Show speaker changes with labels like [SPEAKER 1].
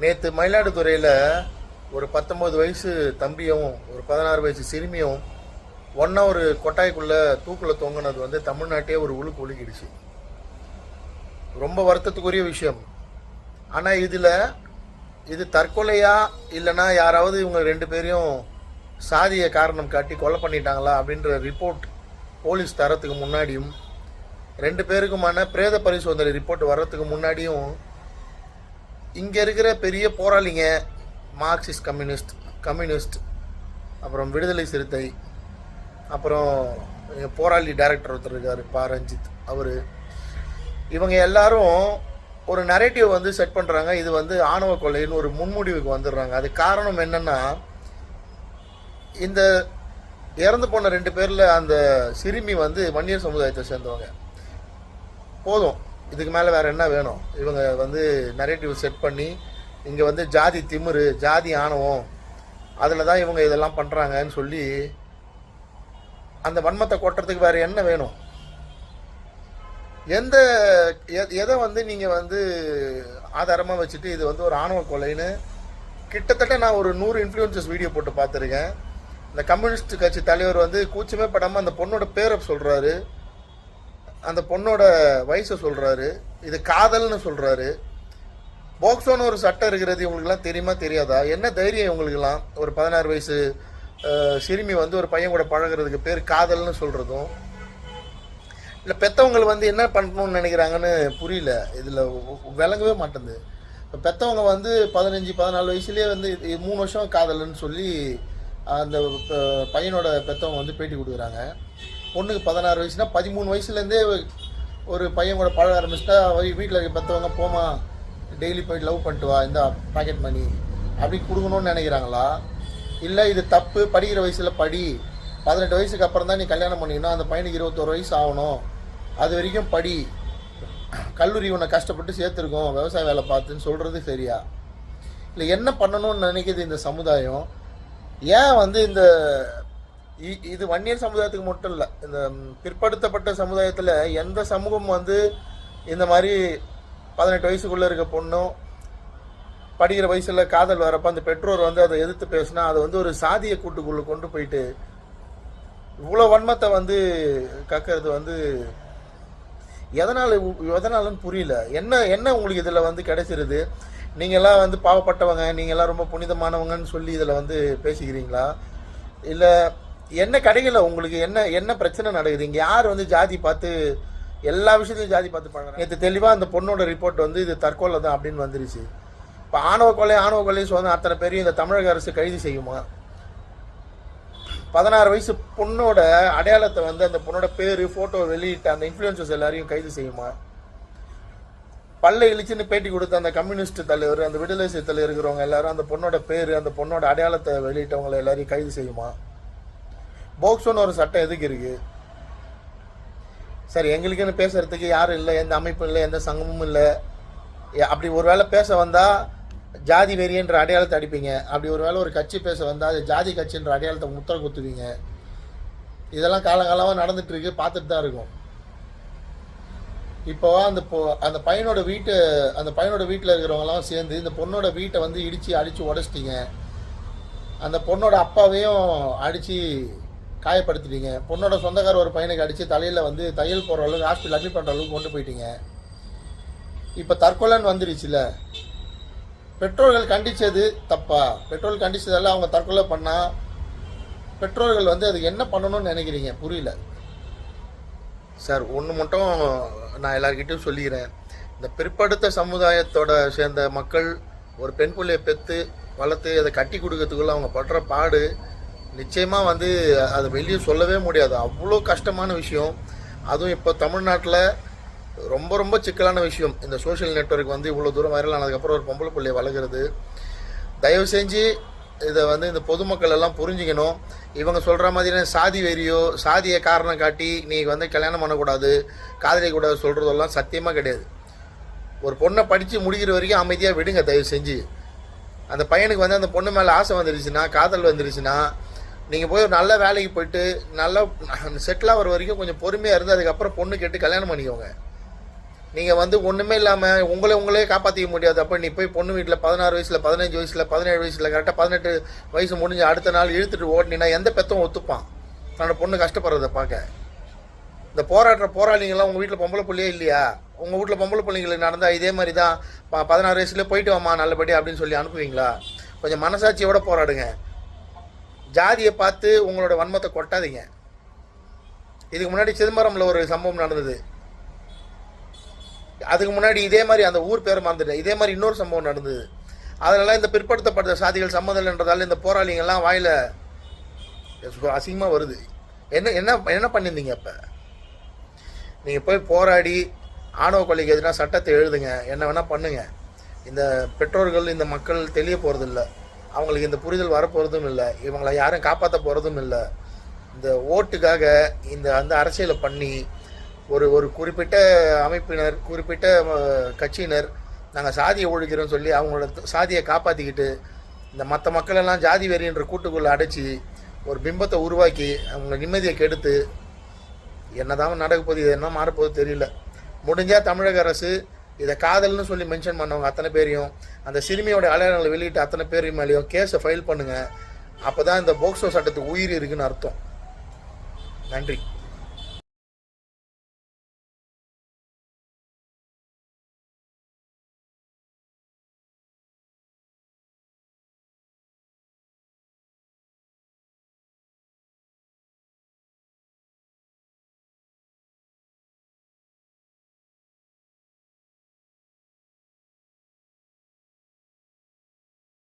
[SPEAKER 1] நேற்று மயிலாடுதுறையில் ஒரு 19 வயசு தம்பியும் ஒரு 16 வயசு சிறுமியும் ஒன்றா ஒரு கொட்டாய்க்குள்ளே தூக்கில் தொங்கினது வந்து தமிழ்நாட்டையே ஒரு உழுக்கு உழுக்கிடுச்சு. ரொம்ப வருத்தத்துக்குரிய விஷயம். ஆனால் இது தற்கொலையா இல்லைனா யாராவது இவங்க ரெண்டு பேரையும் சாதிய காரணம் காட்டி கொலை பண்ணிட்டாங்களா அப்படின்ற ரிப்போர்ட் போலீஸ் தரத்துக்கு முன்னாடியும், ரெண்டு பேருக்குமான பிரேத பரிசோதனை ரிப்போர்ட் வர்றதுக்கு முன்னாடியும் இங்கே இருக்கிற பெரிய போராளிங்க, மார்க்சிஸ்ட் கம்யூனிஸ்ட் அப்புறம் விடுதலை சிறுத்தை, அப்புறம் போராளி டைரக்டர் ஒருத்தர் இருக்கார் பா ரஞ்சித், இவங்க எல்லாரும் ஒரு நரேட்டிவ் வந்து செட் பண்ணுறாங்க. இது வந்து ஆணவ கொலைன்னு ஒரு முன்முடிவுக்கு வந்துடுறாங்க. அது காரணம் என்னென்னா, இந்த இறந்து போன ரெண்டு பேரில் அந்த சிறுமி வந்து வன்னியர் சமுதாயத்தை சேர்ந்தவங்க. போதும், இதுக்கு மேலே வேறு என்ன வேணும்? இவங்க வந்து நரேட்டிவ் செட் பண்ணி இங்கே வந்து ஜாதி திமிரு, ஜாதி ஆணவம், அதில் தான் இவங்க இதெல்லாம் பண்ணுறாங்கன்னு சொல்லி அந்த வன்மத்தை கொட்டுறதுக்கு வேறு என்ன வேணும்? எதை வந்து நீங்கள் வந்து ஆதாரமாக வச்சுட்டு இது வந்து ஒரு ஆணவ கொலைன்னு கிட்டத்தட்ட நான் ஒரு 100 இன்ஃப்ளூயன்சஸ் வீடியோ போட்டு பார்த்துருக்கேன். இந்த கம்யூனிஸ்ட் கட்சி தலைவர் வந்து கூச்சமே படாமல் அந்த பொண்ணோட பேரை சொல்கிறாரு, அந்த பொண்ணோட வயசை சொல்கிறாரு, இது காதல்னு சொல்கிறாரு. போக்சோன்னு ஒரு சட்டம் இருக்கிறது இவங்களுக்குலாம் தெரியுமா தெரியாதா? என்ன தைரியம் இவங்களுக்கெல்லாம்? ஒரு 16 வயசு சிறுமி வந்து ஒரு பையன் கூட பழகிறதுக்கு பேர் காதல்னு சொல்கிறதும் இல்லை. பெற்றவங்க வந்து என்ன பண்ணணும்னு நினைக்கிறாங்கன்னு புரியல, இதில் விளங்கவே மாட்டேங்குது. இப்போ பெற்றவங்க வந்து 15-14 வயசுலேயே வந்து 3 வருஷம் காதல்னு சொல்லி அந்த பையனோட பெற்றவங்க வந்து பேட்டி கொடுக்குறாங்க. பொண்ணுக்கு 16 வயசுனா 13 வயசுலேருந்தே ஒரு பையன் கூட பழக ஆரம்பிச்சிட்டா வீட்டில் இருக்க பெற்றவங்க போமா டெய்லி போயிட்டு லவ் பண்ணிட்டு வா, இந்த பாக்கெட் மணி அப்படி கொடுக்கணும்னு நினைக்கிறாங்களா? இல்லை இது தப்பு, படிக்கிற வயசில் படி, 18 வயசுக்கு அப்புறம் தான் நீ கல்யாணம் பண்ணிக்கணும், அந்த பையனுக்கு 21 வயசு ஆகணும், அது வரைக்கும் படி, கல்லூரி உன்னை கஷ்டப்பட்டு சேர்த்துருக்கோம், விவசாய வேலை பார்த்துன்னு சொல்கிறது சரியா? இல்லை என்ன பண்ணணும்னு நினைக்கிது இந்த சமுதாயம்? ஏன் வந்து இது வன்னியர் சமுதாயத்துக்கு மட்டும் இல்லை, இந்த பிற்படுத்தப்பட்ட சமுதாயத்தில் எந்த சமூகம் வந்து இந்த மாதிரி 18 வயசுக்குள்ளே இருக்க பொண்ணும் படிக்கிற வயசில் காதல் வரப்போ அந்த பெற்றோர் வந்து அதை எதிர்த்து பேசினா அதை வந்து ஒரு சாதிய கூட்டுக்குள்ளே கொண்டு போயிட்டு இவ்வளோ வன்மத்தை வந்து கக்கிறது வந்து எதனாலன்னு புரியல. என்ன உங்களுக்கு இதில் வந்து கிடைச்சிருது? நீங்கள்லாம் வந்து பாவப்பட்டவங்க, நீங்கள்லாம் ரொம்ப புனிதமானவங்கன்னு சொல்லி இதில் வந்து பேசிக்கிறீங்களா? இல்லை என்ன கிடைக்கல உங்களுக்கு? என்ன பிரச்சனை நடக்குது? இங்கே யார் வந்து ஜாதி பார்த்து எல்லா விஷயத்தையும் ஜாதி பார்த்து பண்ணுறாங்க? நேற்று தெளிவாக அந்த பொண்ணோட ரிப்போர்ட் வந்து இது தற்கொலை தான் அப்படின்னு வந்துருச்சு. இப்போ ஆணவ கொலை சொன்ன அத்தனை பேரையும் இந்த தமிழக அரசு கைது செய்யுமா? 16 வயசு பொண்ணோட அடையாளத்தை வந்து அந்த பொண்ணோட பேர் ஃபோட்டோ வெளியிட்ட அந்த இன்ஃப்ளூயன்சர்ஸ் எல்லாரையும் கைது செய்யுமா? பல்ல இழிச்சுன்னு பேட்டி கொடுத்த அந்த கம்யூனிஸ்ட் தலைவர், அந்த விடுதலை சிறுத்தையில் இருக்கிறவங்க எல்லாரும் அந்த பொண்ணோட பேர், அந்த பொண்ணோட அடையாளத்தை வெளியிட்டவங்களை எல்லாரையும் கைது செய்யுமா? போக்சோன்னு ஒரு சட்டம் எதுக்கு இருக்கு? சரி, எங்களுக்குன்னு பேசுறதுக்கு யாரும் இல்லை, எந்த அமைப்பும் இல்லை, எந்த சங்கமும் இல்லை. அப்படி ஒரு வேளை பேச வந்தால் ஜாதி வெறியன்ற அடையாளத்தை அடிப்பீங்க. அப்படி ஒரு வேளை ஒரு கட்சி பேச வந்தால் அது ஜாதி கட்சின்ற அடையாளத்தை முத்திர குத்துவீங்க. இதெல்லாம் காலங்காலமாக நடந்துட்டு இருக்கு, பார்த்துட்டு தான் இருக்கும். இப்போ அந்த பையனோட வீட்டில் இருக்கிறவங்கலாம் சேர்ந்து இந்த பொண்ணோட வீட்டை வந்து அடித்து உடச்சிட்டிங்க. அந்த பொண்ணோட அப்பாவையும் அடித்து காயப்படுத்திட்டீங்க. பொண்ணோட சொந்தக்கார ஒரு பையனுக்கு அடித்து தலையில் வந்து தையல் போடுற அளவுக்கு ஹாஸ்பிட்டல் அட்மிட் பண்ணுற அளவுக்கு கொண்டு போயிட்டீங்க. இப்போ தற்கொலைன்னு வந்துருச்சுல. பெற்றோர்கள் கண்டித்தது தப்பா? பெற்றோர்கள் கண்டித்ததெல்லாம் அவங்க தற்கொலை பண்ணால் பெற்றோர்கள் வந்து அதுக்கு என்ன பண்ணணும்னு நினைக்கிறீங்க? புரியல சார். ஒன்று மட்டும் நான் எல்லாருக்கிட்டையும் சொல்லிக்கிறேன். இந்த பிற்படுத்த சமுதாயத்தோட சேர்ந்த மக்கள் ஒரு பெண் பிள்ளையை பெற்று வளர்த்து அதை கட்டி கொடுக்கறதுக்குள்ள அவங்க படுற பாடு நிச்சயமாக வந்து அதை வெளியே சொல்லவே முடியாது. அவ்வளோ கஷ்டமான விஷயம். அதுவும் இப்போ தமிழ்நாட்டில் ரொம்ப ரொம்ப சிக்கலான விஷயம். இந்த சோஷியல் நெட்வொர்க் வந்து இவ்வளோ தூரம் வைரல் ஆனதுக்கப்புறம் ஒரு பொம்பளை பிள்ளையை வளர்க்குறது. தயவு செஞ்சு இதை வந்து இந்த பொதுமக்கள் எல்லாம் புரிஞ்சுக்கணும். இவங்க சொல்கிற மாதிரியான சாதி வெறியோ சாதியை காரணம் காட்டி நீ வந்து கல்யாணம் பண்ணக்கூடாது, காதலிக்கூடாது சொல்கிறதெல்லாம் சத்தியமாக கிடையாது. ஒரு பொண்ணை படித்து முடிக்கிற வரைக்கும் அமைதியாக விடுங்க தயவு செஞ்சு. அந்த பையனுக்கு வந்து அந்த பொண்ணு மேலே ஆசை வந்துருச்சுன்னா, காதல் வந்துருச்சுன்னா, நீங்கள் போய் ஒரு நல்ல வேலைக்கு போயிட்டு நல்லா செட்டில் ஆகிற வரைக்கும் கொஞ்சம் பொறுமையாக இருந்து அதுக்கப்புறம் பொண்ணு கேட்டு கல்யாணம் பண்ணிக்கோங்க. நீங்கள் வந்து ஒன்றுமே இல்லாமல் உங்களே காப்பாற்றிக்க முடியாது. அப்போ நீ போய் பொண்ணு வீட்டில் 16 வயசில் 15 வயசில் 17 வயசில் கரெக்டாக 18 வயசு முடிஞ்சு அடுத்த நாள் இழுத்துட்டு ஓட்டினீங்கன்னா எந்த பெத்தவும் ஒத்துப்பான் தன்னோட பொண்ணு கஷ்டப்படுறதை பார்க்க? இந்த போராளிங்கெல்லாம் உங்கள் வீட்டில் பொம்பளை பிள்ளையே இல்லையா? உங்கள் வீட்டில் பொம்பளை பிள்ளைங்களுக்கு நடந்தால் இதே மாதிரி தான் 16 வயசுலேயே போயிட்டு வாமா நல்லபடி அப்படின்னு சொல்லி அனுப்புவீங்களா? கொஞ்சம் மனசாட்சியோட போராடுங்க. ஜாதியை பார்த்து உங்களோட வன்மத்தை கொட்டாதீங்க. இதுக்கு முன்னாடி சிதம்பரமில் ஒரு சம்பவம் நடந்தது. அதுக்கு முன்னாடி இதே மாதிரி அந்த ஊர் பேரை மறந்துட்டேன், இதே மாதிரி இன்னொரு சம்பவம் நடந்தது. அதனால இந்த பிற்படுத்தப்பட்ட சாதிகள் சம்மதம்ன்றதால இந்த போராளிங்கெல்லாம் வாயில் அசிங்கமாக வருது. என்ன என்ன என்ன பண்ணியிருந்தீங்க? அப்போ நீங்கள் போய் போராடி ஆணவ கொலைக்கு எதிராக சட்டத்தை எழுதுங்க, என்ன வேணால் பண்ணுங்கள். இந்த பெற்றோர்கள் இந்த மக்கள் தெரிய போகிறதில்ல, அவங்களுக்கு இந்த புரிதல் வரப்போகிறதும் இல்லை, இவங்களை யாரும் காப்பாற்ற போகிறதும் இல்லை. இந்த ஓட்டுக்காக அந்த அரசியலை பண்ணி ஒரு குறிப்பிட்ட அமைப்பினர் குறிப்பிட்ட கட்சியினர் நாங்கள் சாதியை ஒழிக்கிறோன்னு சொல்லி அவங்களோட சாதியை காப்பாற்றிக்கிட்டு இந்த மற்ற மக்களெல்லாம் ஜாதி வெறின்ற கூட்டுக்குள்ளே அடைச்சி ஒரு பிம்பத்தை உருவாக்கி அவங்க நிம்மதியை கெடுத்து என்னதான் நடக்க போகுது, இது என்ன மாறப்போகுது தெரியல. முடிஞ்சால் தமிழக அரசு இதை காதல்னு சொல்லி மென்ஷன் பண்ணவங்க அத்தனை பேரையும், அந்த சிறுமியோட அடையாளங்களை வெளியிட்டு அத்தனை பேரையும் மேலேயும் கேஸை ஃபைல் பண்ணுங்கள். அப்போ தான் இந்த போக்சோ சட்டத்துக்கு உயிர் இருக்குன்னு அர்த்தம். நன்றி.